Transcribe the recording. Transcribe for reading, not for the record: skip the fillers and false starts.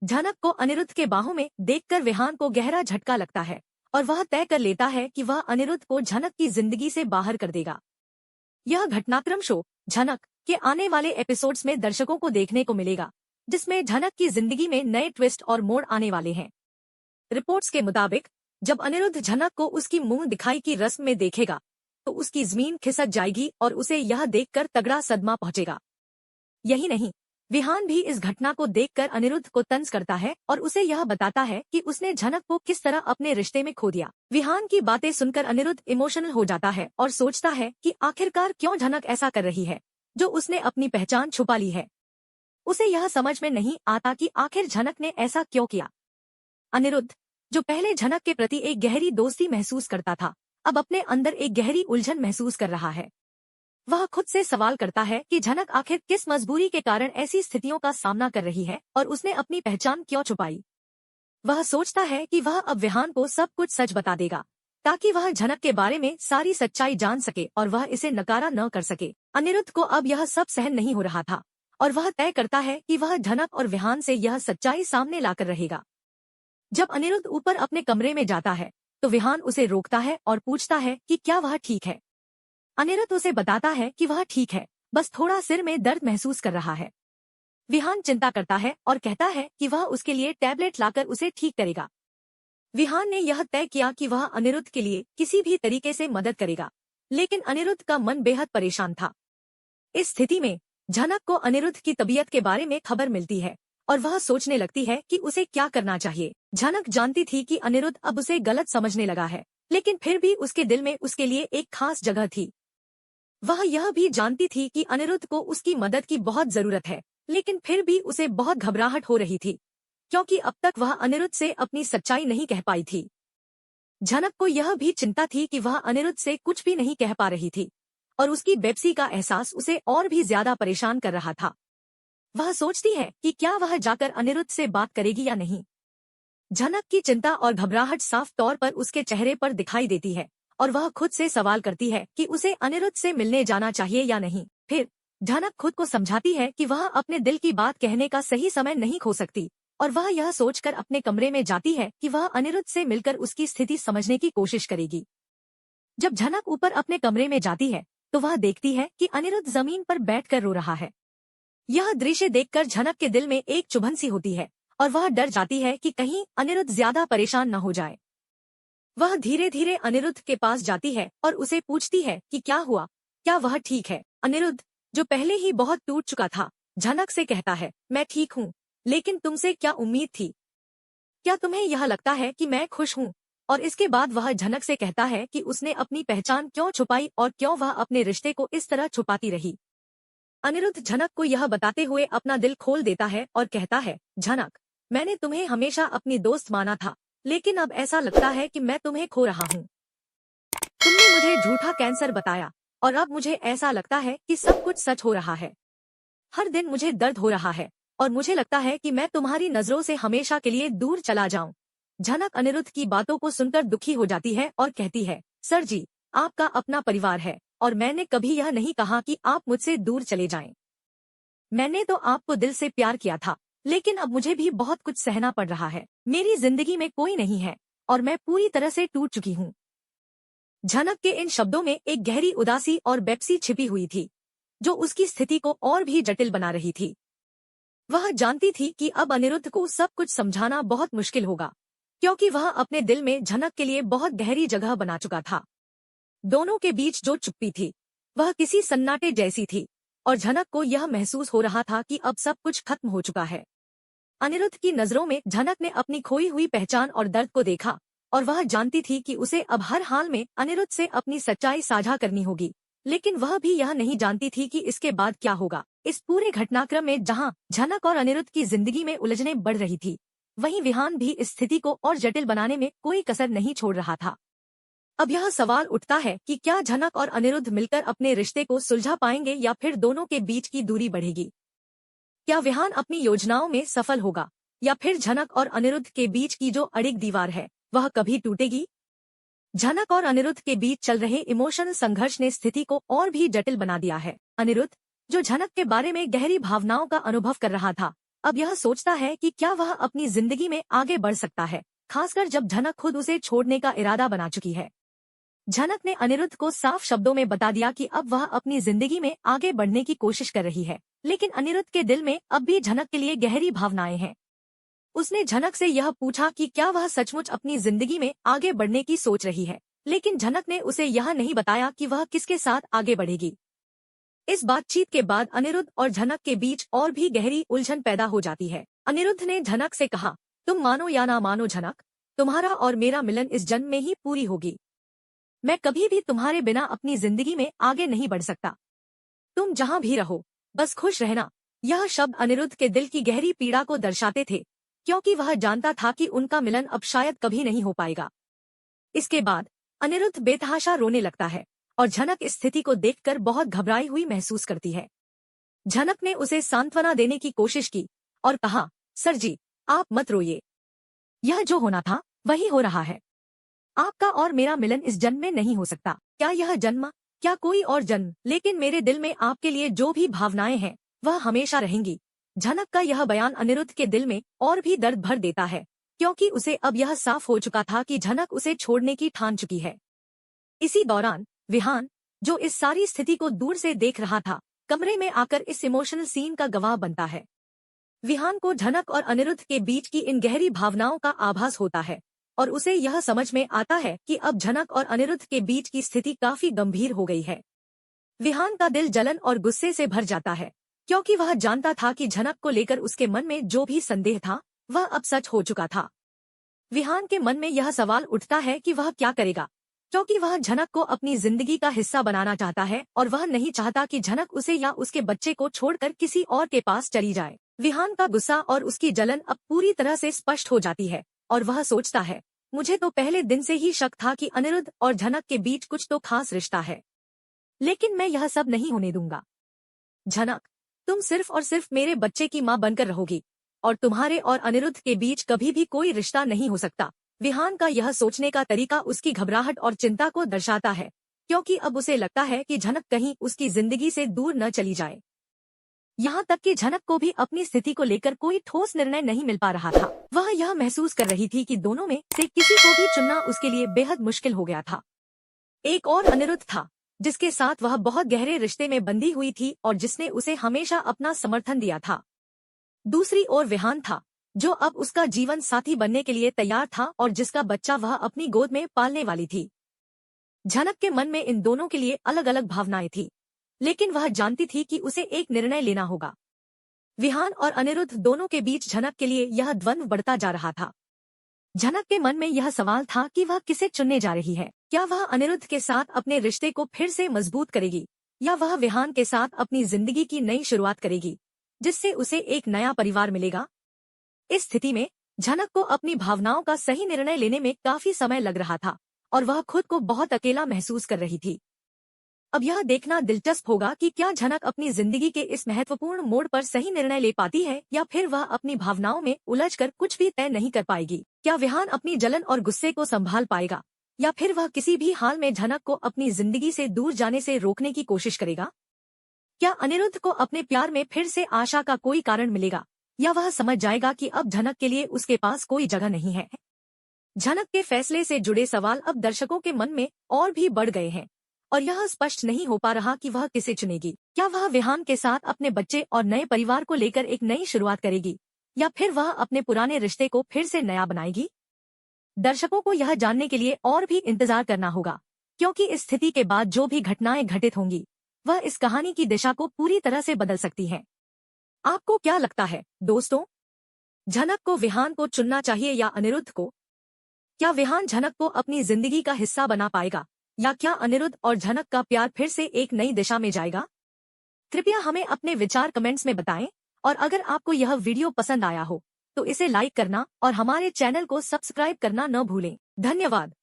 झनक को अनिरुद्ध के बाहों में देखकर विहान को गहरा झटका लगता है और वह तय कर लेता है कि वह अनिरुद्ध को झनक की जिंदगी से बाहर कर देगा। यह घटनाक्रम शो झनक के आने वाले एपिसोड्स में दर्शकों को देखने को मिलेगा, जिसमें झनक की जिंदगी में नए ट्विस्ट और मोड़ आने वाले हैं। रिपोर्ट्स के मुताबिक जब अनिरुद्ध झनक को उसकी मुंह दिखाई की रस्म में देखेगा तो उसकी जमीन खिसक जाएगी और उसे यह देखकर तगड़ा सदमा पहुंचेगा। यही नहीं, विहान भी इस घटना को देखकर अनिरुद्ध को तंज करता है और उसे यह बताता है कि उसने झनक को किस तरह अपने रिश्ते में खो दिया। विहान की बातें सुनकर अनिरुद्ध इमोशनल हो जाता है और सोचता है कि आखिरकार क्यों झनक ऐसा कर रही है जो उसने अपनी पहचान छुपा ली है। उसे यह समझ में नहीं आता कि आखिर झनक ने ऐसा क्यों किया। अनिरुद्ध, जो पहले झनक के प्रति एक गहरी दोस्ती महसूस करता था, अब अपने अंदर एक गहरी उलझन महसूस कर रहा है। वह खुद से सवाल करता है कि झनक आखिर किस मजबूरी के कारण ऐसी स्थितियों का सामना कर रही है और उसने अपनी पहचान क्यों छुपाई। वह सोचता है कि वह अब विहान को सब कुछ सच बता देगा ताकि वह झनक के बारे में सारी सच्चाई जान सके और वह इसे नकारा न कर सके। अनिरुद्ध को अब यह सब सहन नहीं हो रहा था और वह तय करता है कि वह झनक और विहान से यह सच्चाई सामने लाकर रहेगा। जब अनिरुद्ध ऊपर अपने कमरे में जाता है तो विहान उसे रोकता है और पूछता है कि क्या वह ठीक है। अनिरुद्ध उसे बताता है कि वह ठीक है, बस थोड़ा सिर में दर्द महसूस कर रहा है। विहान चिंता करता है और कहता है कि वह उसके लिए टैबलेट लाकर उसे ठीक करेगा। विहान ने यह तय किया कि वह अनिरुद्ध के लिए किसी भी तरीके से मदद करेगा, लेकिन अनिरुद्ध का मन बेहद परेशान था। इस स्थिति में झनक को अनिरुद्ध की तबीयत के बारे में खबर मिलती है और वह सोचने लगती है कि उसे क्या करना चाहिए। झनक जानती थी कि अनिरुद्ध अब उसे गलत समझने लगा है, लेकिन फिर भी उसके दिल में उसके लिए एक खास जगह थी। वह यह भी जानती थी कि अनिरुद्ध को उसकी मदद की बहुत जरूरत है, लेकिन फिर भी उसे बहुत घबराहट हो रही थी क्योंकि अब तक वह अनिरुद्ध से अपनी सच्चाई नहीं कह पाई थी। झनक को यह भी चिंता थी कि वह अनिरुद्ध से कुछ भी नहीं कह पा रही थी और उसकी बेबसी का एहसास उसे और भी ज्यादा परेशान कर रहा था। वह सोचती है कि क्या वह जाकर अनिरुद्ध से बात करेगी या नहीं। झनक की चिंता और घबराहट साफ तौर पर उसके चेहरे पर दिखाई देती है और वह खुद से सवाल करती है कि उसे अनिरुद्ध से मिलने जाना चाहिए या नहीं। फिर झनक खुद को समझाती है कि वह अपने दिल की बात कहने का सही समय नहीं खो सकती और वह यह सोचकर अपने कमरे में जाती है कि वह अनिरुद्ध से मिलकर उसकी स्थिति समझने की कोशिश करेगी। जब झनक ऊपर अपने कमरे में जाती है तो वह देखती है कि अनिरुद्ध जमीन पर बैठकर रो रहा है। यह दृश्य देखकर झनक के दिल में एक चुभन सी होती है और वह डर जाती है कि कहीं अनिरुद्ध ज्यादा परेशान न हो जाए। वह धीरे धीरे अनिरुद्ध के पास जाती है और उसे पूछती है कि क्या हुआ, क्या वह ठीक है। अनिरुद्ध, जो पहले ही बहुत टूट चुका था, झनक से कहता है, मैं ठीक हूँ, लेकिन तुमसे क्या उम्मीद थी? क्या तुम्हें यह लगता है कि मैं खुश हूँ? और इसके बाद वह झनक से कहता है कि उसने अपनी पहचान क्यों छुपाई और क्यों वह अपने रिश्ते को इस तरह छुपाती रही। अनिरुद्ध झनक को यह बताते हुए अपना दिल खोल देता है और कहता है, झनक, मैंने तुम्हें हमेशा अपनी दोस्त माना था, लेकिन अब ऐसा लगता है कि मैं तुम्हें खो रहा हूँ। तुमने मुझे झूठा कैंसर बताया और अब मुझे ऐसा लगता है कि सब कुछ सच हो रहा है। हर दिन मुझे दर्द हो रहा है और मुझे लगता है कि मैं तुम्हारी नजरों से हमेशा के लिए दूर चला जाऊं। झनक अनिरुद्ध की बातों को सुनकर दुखी हो जाती है और कहती है, सर जी, आपका अपना परिवार है और मैंने कभी यह नहीं कहा कि आप मुझसे दूर चले जाएं। मैंने तो आपको दिल से प्यार किया था, लेकिन अब मुझे भी बहुत कुछ सहना पड़ रहा है। मेरी जिंदगी में कोई नहीं है और मैं पूरी तरह से टूट चुकी हूँ। झनक के इन शब्दों में एक गहरी उदासी और बेबसी छिपी हुई थी, जो उसकी स्थिति को और भी जटिल बना रही थी। वह जानती थी कि अब अनिरुद्ध को सब कुछ समझाना बहुत मुश्किल होगा, क्योंकि वह अपने दिल में झनक के लिए बहुत गहरी जगह बना चुका था। दोनों के बीच जो चुप्पी थी, वह किसी सन्नाटे जैसी थी और झनक को यह महसूस हो रहा था कि अब सब कुछ खत्म हो चुका है। अनिरुद्ध की नजरों में झनक ने अपनी खोई हुई पहचान और दर्द को देखा और वह जानती थी कि उसे अब हर हाल में अनिरुद्ध से अपनी सच्चाई साझा करनी होगी, लेकिन वह भी यह नहीं जानती थी कि इसके बाद क्या होगा। इस पूरे घटनाक्रम में जहां झनक और अनिरुद्ध की जिंदगी में उलझनें बढ़ रही थी, वहीं विहान भी इस स्थिति को और जटिल बनाने में कोई कसर नहीं छोड़ रहा था। अब यह सवाल उठता है कि क्या झनक और अनिरुद्ध मिलकर अपने रिश्ते को सुलझा पाएंगे या फिर दोनों के बीच की दूरी बढ़ेगी। क्या विहान अपनी योजनाओं में सफल होगा या फिर झनक और अनिरुद्ध के बीच की जो अड़िग दीवार है वह कभी टूटेगी। झनक और अनिरुद्ध के बीच चल रहे इमोशनल संघर्ष ने स्थिति को और भी जटिल बना दिया है। अनिरुद्ध, जो झनक के बारे में गहरी भावनाओं का अनुभव कर रहा था, अब यह सोचता है कि क्या वह अपनी जिंदगी में आगे बढ़ सकता है, खासकर जब झनक खुद उसे छोड़ने का इरादा बना चुकी है। झनक ने अनिरुद्ध को साफ शब्दों में बता दिया कि अब वह अपनी जिंदगी में आगे बढ़ने की कोशिश कर रही है, लेकिन अनिरुद्ध के दिल में अब भी झनक के लिए गहरी भावनाएं हैं। उसने झनक से यह पूछा कि क्या वह सचमुच अपनी जिंदगी में आगे बढ़ने की सोच रही है, लेकिन झनक ने उसे यह नहीं बताया कि वह किसके साथ आगे बढ़ेगी। इस बातचीत के बाद अनिरुद्ध और झनक के बीच और भी गहरी उलझन पैदा हो जाती है। अनिरुद्ध ने झनक से कहा, तुम मानो या ना मानो झनक, तुम्हारा और मेरा मिलन इस जन्म में ही पूरी होगी। मैं कभी भी तुम्हारे बिना अपनी जिंदगी में आगे नहीं बढ़ सकता। तुम जहाँ भी रहो बस खुश रहना। यह शब्द अनिरुद्ध के दिल की गहरी पीड़ा को दर्शाते थे, क्योंकि वह जानता था कि उनका मिलन अब शायद कभी नहीं हो पाएगा। इसके बाद अनिरुद्ध बेतहाशा रोने लगता है और झनक इस स्थिति को देखकर बहुत घबराई हुई महसूस करती है। झनक ने उसे सांत्वना देने की कोशिश की और कहा, सर जी, आप मत रोइए। यह जो होना था वही हो रहा है। आपका और मेरा मिलन इस जन्म में नहीं हो सकता। क्या यह जन्म, क्या कोई और जन्म, लेकिन मेरे दिल में आपके लिए जो भी भावनाएं हैं वह हमेशा रहेंगी। झनक का यह बयान अनिरुद्ध के दिल में और भी दर्द भर देता है, क्योंकि उसे अब यह साफ हो चुका था कि झनक उसे छोड़ने की ठान चुकी है। इसी दौरान विहान, जो इस सारी स्थिति को दूर से देख रहा था, कमरे में आकर इस इमोशनल सीन का गवाह बनता है। विहान को झनक और अनिरुद्ध के बीच की इन गहरी भावनाओं का आभास होता है और उसे यह समझ में आता है कि अब झनक और अनिरुद्ध के बीच की स्थिति काफी गंभीर हो गई है। विहान का दिल जलन और गुस्से से भर जाता है, क्योंकि वह जानता था कि झनक को लेकर उसके मन में जो भी संदेह था वह अब सच हो चुका था। विहान के मन में यह सवाल उठता है कि वह क्या करेगा, क्योंकि वह झनक को अपनी जिंदगी का हिस्सा बनाना चाहता है और वह नहीं चाहता कि झनक उसे या उसके बच्चे को छोड़कर किसी और के पास चली जाए। विहान का गुस्सा और उसकी जलन अब पूरी तरह से स्पष्ट हो जाती है और वह सोचता है, मुझे तो पहले दिन से ही शक था कि अनिरुद्ध और झनक के बीच कुछ तो खास रिश्ता है, लेकिन मैं यह सब नहीं होने दूंगा। झनक, तुम सिर्फ और सिर्फ मेरे बच्चे की मां बनकर रहोगी और तुम्हारे और अनिरुद्ध के बीच कभी भी कोई रिश्ता नहीं हो सकता। विहान का यह सोचने का तरीका उसकी घबराहट और चिंता को दर्शाता है, क्योंकि अब उसे लगता है कि झनक कहीं उसकी जिंदगी से दूर न चली जाए। यहाँ तक कि झनक को भी अपनी स्थिति को लेकर कोई ठोस निर्णय नहीं मिल पा रहा था। वह यह महसूस कर रही थी कि दोनों में से किसी को भी चुनना उसके लिए बेहद मुश्किल हो गया था। एक और अनिरुद्ध था, जिसके साथ वह बहुत गहरे रिश्ते में बंधी हुई थी और जिसने उसे हमेशा अपना समर्थन दिया था। दूसरी ओर विहान था, जो अब उसका जीवन साथी बनने के लिए तैयार था और जिसका बच्चा वह अपनी गोद में पालने वाली थी। झनक के मन में इन दोनों के लिए अलग अलग भावनाएं थी, लेकिन वह जानती थी कि उसे एक निर्णय लेना होगा। विहान और अनिरुद्ध दोनों के बीच झनक के लिए यह द्वंद्व बढ़ता जा रहा था। झनक के मन में यह सवाल था कि वह किसे चुनने जा रही है। क्या वह अनिरुद्ध के साथ अपने रिश्ते को फिर से मजबूत करेगी, या वह विहान के साथ अपनी जिंदगी की नई शुरुआत करेगी, जिससे उसे एक नया परिवार मिलेगा। इस स्थिति में झनक को अपनी भावनाओं का सही निर्णय लेने में काफी समय लग रहा था और वह खुद को बहुत अकेला महसूस कर रही थी। अब यह देखना दिलचस्प होगा कि क्या झनक अपनी जिंदगी के इस महत्वपूर्ण मोड़ पर सही निर्णय ले पाती है, या फिर वह अपनी भावनाओं में उलझकर कुछ भी तय नहीं कर पाएगी। क्या विहान अपनी जलन और गुस्से को संभाल पाएगा, या फिर वह किसी भी हाल में झनक को अपनी जिंदगी से दूर जाने से रोकने की कोशिश करेगा। क्या अनिरुद्ध को अपने प्यार में फिर से आशा का कोई कारण मिलेगा, या वह समझ जाएगा कि अब झनक के लिए उसके पास कोई जगह नहीं है। झनक के फैसले से जुड़े सवाल अब दर्शकों के मन में और भी बढ़ गए हैं और यह स्पष्ट नहीं हो पा रहा कि वह किसे चुनेगी। क्या वह विहान के साथ अपने बच्चे और नए परिवार को लेकर एक नई शुरुआत करेगी, या फिर वह अपने पुराने रिश्ते को फिर से नया बनाएगी। दर्शकों को यह जानने के लिए और भी इंतजार करना होगा, क्योंकि इस स्थिति के बाद जो भी घटनाएं घटित होंगी वह इस कहानी की दिशा को पूरी तरह से बदल सकती हैं। आपको क्या लगता है दोस्तों, झनक को विहान को चुनना चाहिए या अनिरुद्ध को? क्या विहान झनक को अपनी जिंदगी का हिस्सा बना पाएगा, या क्या अनिरुद्ध और झनक का प्यार फिर से एक नई दिशा में जाएगा? कृपया हमें अपने विचार कमेंट्स में बताएं, और अगर आपको यह वीडियो पसंद आया हो तो इसे लाइक करना और हमारे चैनल को सब्सक्राइब करना न भूलें। धन्यवाद।